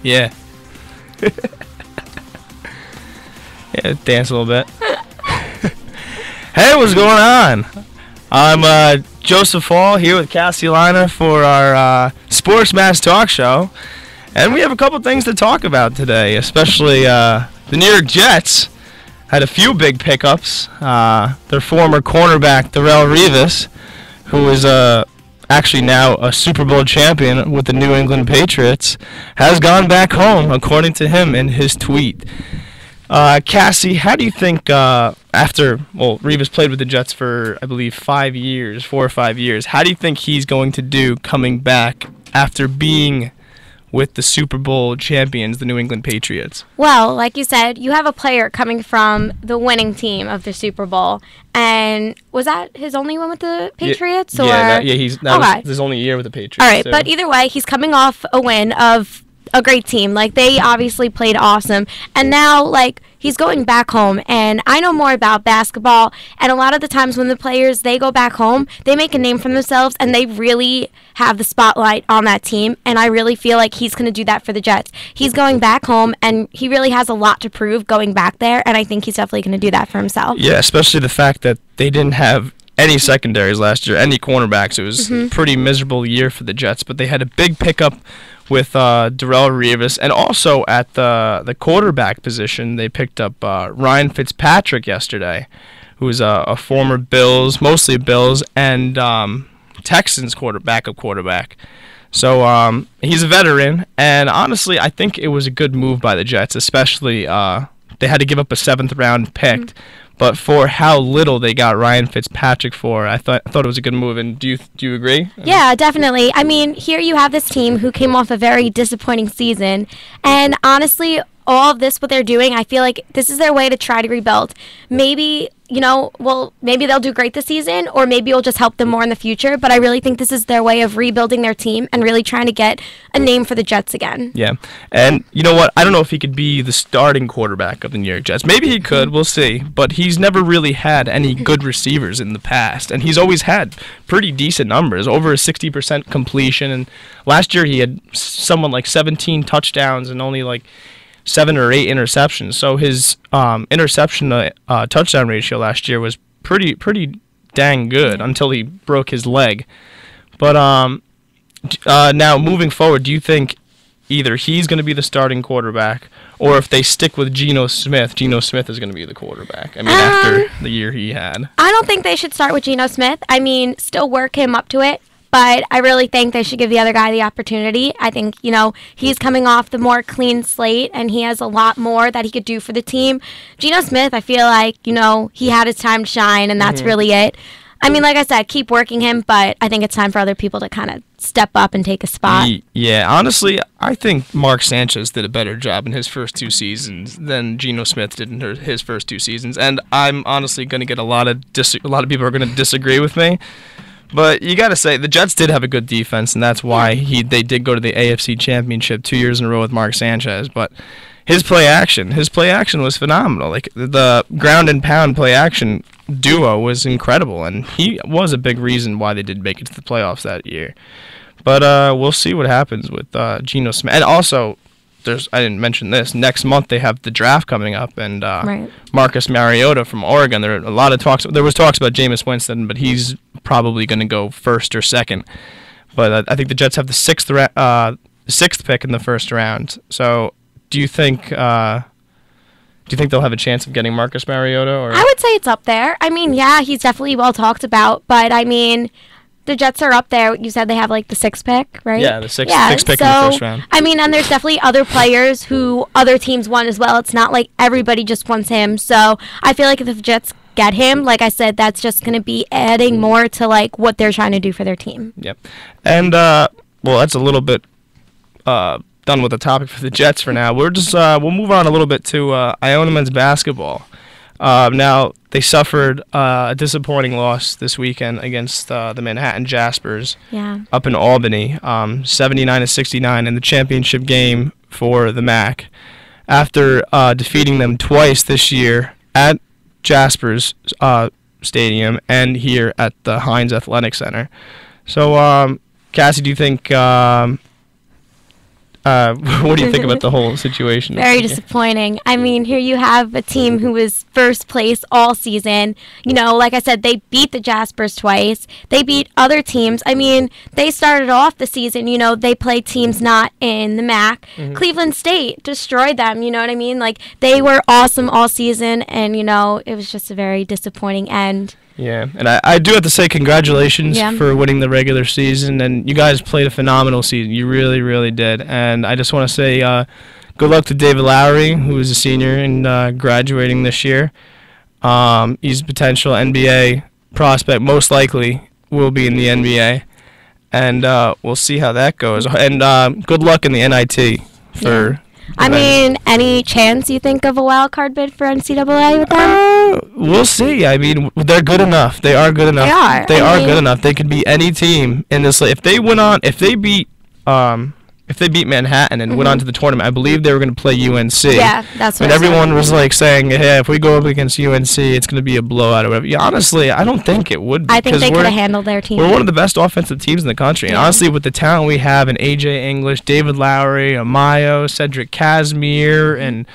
Yeah. Yeah, dance a little bit. Hey, what's going on? I'm Joseph Hall here with Cassie Liner for our Sports Mass Talk Show. And we have a couple things to talk about today, especially the New York Jets had a few big pickups. Their former cornerback, Darrelle Revis, who is actually now a Super Bowl champion with the New England Patriots, has gone back home, according to him in his tweet. Cassie, how do you think Revis played with the Jets for, I believe, 4 or 5 years. How do you think he's going to do coming back after being with the Super Bowl champions, the New England Patriots? Well, like you said, you have a player coming from the winning team of the Super Bowl. And was that his only one with the Patriots? That was his only year with the Patriots. All right, but either way, he's coming off a win of a great team. Like, they obviously played awesome. And now, like, he's going back home. And I know more about basketball. And a lot of the times when the players, they go back home, they make a name for themselves. And they really have the spotlight on that team. And I really feel like he's going to do that for the Jets. He's going back home. And he really has a lot to prove going back there. And I think he's definitely going to do that for himself. Yeah, especially the fact that they didn't have any secondaries last year, any cornerbacks. It was a pretty miserable year for the Jets. But they had a big pickup with Darrelle Revis, and also at the quarterback position, they picked up Ryan Fitzpatrick yesterday, who is a former Bills, mostly Bills, and Texans quarterback. So he's a veteran, and honestly, I think it was a good move by the Jets, especially they had to give up a 7th-round pick. But for how little they got Ryan Fitzpatrick for, I thought it was a good move. And do you agree? Yeah, definitely. I mean, here you have this team who came off a very disappointing season. And honestly, all of this, what they're doing, I feel like this is their way to try to rebuild. Maybe, maybe they'll do great this season, or maybe it'll just help them more in the future. But I really think this is their way of rebuilding their team and really trying to get a name for the Jets again. Yeah. And you know what? I don't know if he could be the starting quarterback of the New York Jets. Maybe he could. We'll see. But he's never really had any good receivers in the past. And he's always had pretty decent numbers, over a 60% completion. And last year he had someone like 17 touchdowns and only like 7 or 8 interceptions. So his interception touchdown ratio last year was pretty dang good until he broke his leg. But now moving forward, do you think either he's going to be the starting quarterback, or if they stick with Geno Smith is going to be the quarterback? I mean, after the year he had. I don't think they should start with Geno Smith. I mean, still work him up to it. But I really think they should give the other guy the opportunity. I think, he's coming off the more clean slate, and he has a lot more that he could do for the team. Geno Smith, I feel like, he had his time to shine, and that's really it. I mean, like I said, keep working him, but I think it's time for other people to kind of step up and take a spot. Yeah, honestly, I think Mark Sanchez did a better job in his first 2 seasons than Geno Smith did in his first 2 seasons. And I'm honestly going to get a lot of people are going to disagree with me. But you got to say, the Jets did have a good defense, and that's why they did go to the AFC Championship 2 years in a row with Mark Sanchez. But his play action was phenomenal. Like, the ground and pound play action duo was incredible, and he was a big reason why they did make it to the playoffs that year. But we'll see what happens with Geno Smith. And also, I didn't mention this. Next month they have the draft coming up, and Marcus Mariota from Oregon. There are a lot of talks. There was talks about Jameis Winston, but he's probably going to go first or second. But I think the Jets have the 6th pick in the first round. So, do you think they'll have a chance of getting Marcus Mariota? Or? I would say it's up there. I mean, yeah, he's definitely well talked about, but I mean, the Jets are up there. You said they have like the 6th pick, right? Yeah, the 6th pick in the first round. I mean, and there's definitely other players who other teams want as well. It's not like everybody just wants him. So I feel like if the Jets get him, like I said, that's just going to be adding more to like what they're trying to do for their team. Yep. And that's a little bit done with the topic for the Jets for now. We'll move on a little bit to Iona men's basketball. Now, they suffered a disappointing loss this weekend against the Manhattan Jaspers up in Albany, 79-69 in the championship game for the MAC, after defeating them twice this year at Jaspers Stadium and here at the Heinz Athletic Center. So, Cassie, do you think what do you think about the whole situation? Very disappointing. I mean, here you have a team who was first place all season. You know, like I said, they beat the Jaspers twice. They beat other teams. I mean, they started off the season, you know, they played teams not in the MAC. Cleveland State destroyed them, you know what I mean? Like, they were awesome all season, and, you know, it was just a very disappointing end. Yeah, and I do have to say congratulations for winning the regular season, and you guys played a phenomenal season. You really, really did. And I just want to say good luck to David Lowry, who is a senior and graduating this year. He's a potential NBA prospect, most likely will be in the NBA, and we'll see how that goes. And good luck in the NIT for... I mean, any chance you think of a wild card bid for NCAA with them? We'll see. I mean, they're good enough. They are good enough. They are. They are good enough. They could beat any team in this. If they went on, if they beat Manhattan and went on to the tournament, I believe they were going to play UNC. Yeah, that's what. And everyone was like saying, "Hey, if we go up against UNC, it's going to be a blowout or whatever." Yeah, honestly, I don't think it would be. I think they could have handled their team. We're one of the best offensive teams in the country, and honestly, with the talent we have in AJ English, David Lowry, Amayo, Cedric Casimir, and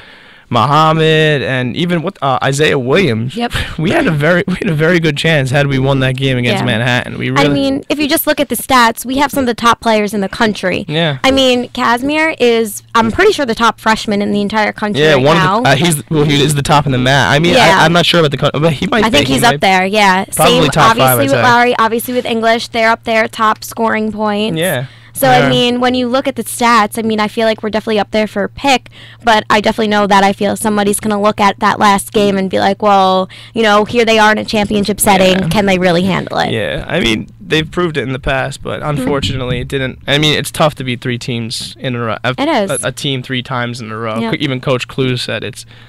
Muhammad, and even Isaiah Williams. Yep. We had a very good chance had we won that game against Manhattan. I mean, if you just look at the stats, we have some of the top players in the country. Yeah. I mean, Casimir is, I'm pretty sure, the top freshman in the entire country now. He is the top in the MAC. I mean, I'm not sure about the, but he might. I think he's up there. Yeah. Probably Same, top obviously five, with Lowry, obviously with English, they're up there, top scoring points. Yeah. So, I mean, when you look at the stats, I mean, I feel like we're definitely up there for a pick, but I definitely know that I feel somebody's going to look at that last game and be like, well, you know, here they are in a championship setting. Yeah. Can they really handle it? Yeah. I mean, they've proved it in the past, but unfortunately it didn't. I mean, it's tough to beat 3 teams in a row. It is. A team 3 times in a row. Yep. Even Coach Clue said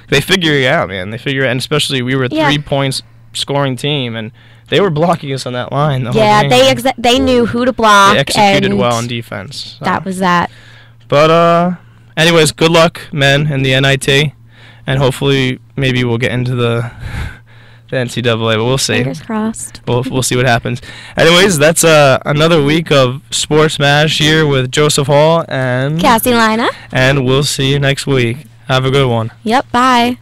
they figure it out, man. They figure it out, and especially we were a 3 points scoring team, and they were blocking us on that line the whole game. They knew who to block. They executed well on defense. So. That was that. But anyways, good luck, men, in the NIT, and hopefully maybe we'll get into the NCAA, but we'll see. Fingers crossed. We'll see what happens. Anyways, that's another week of Sports Mash here with Joseph Hall and Cassie Lina. And we'll see you next week. Have a good one. Yep, bye.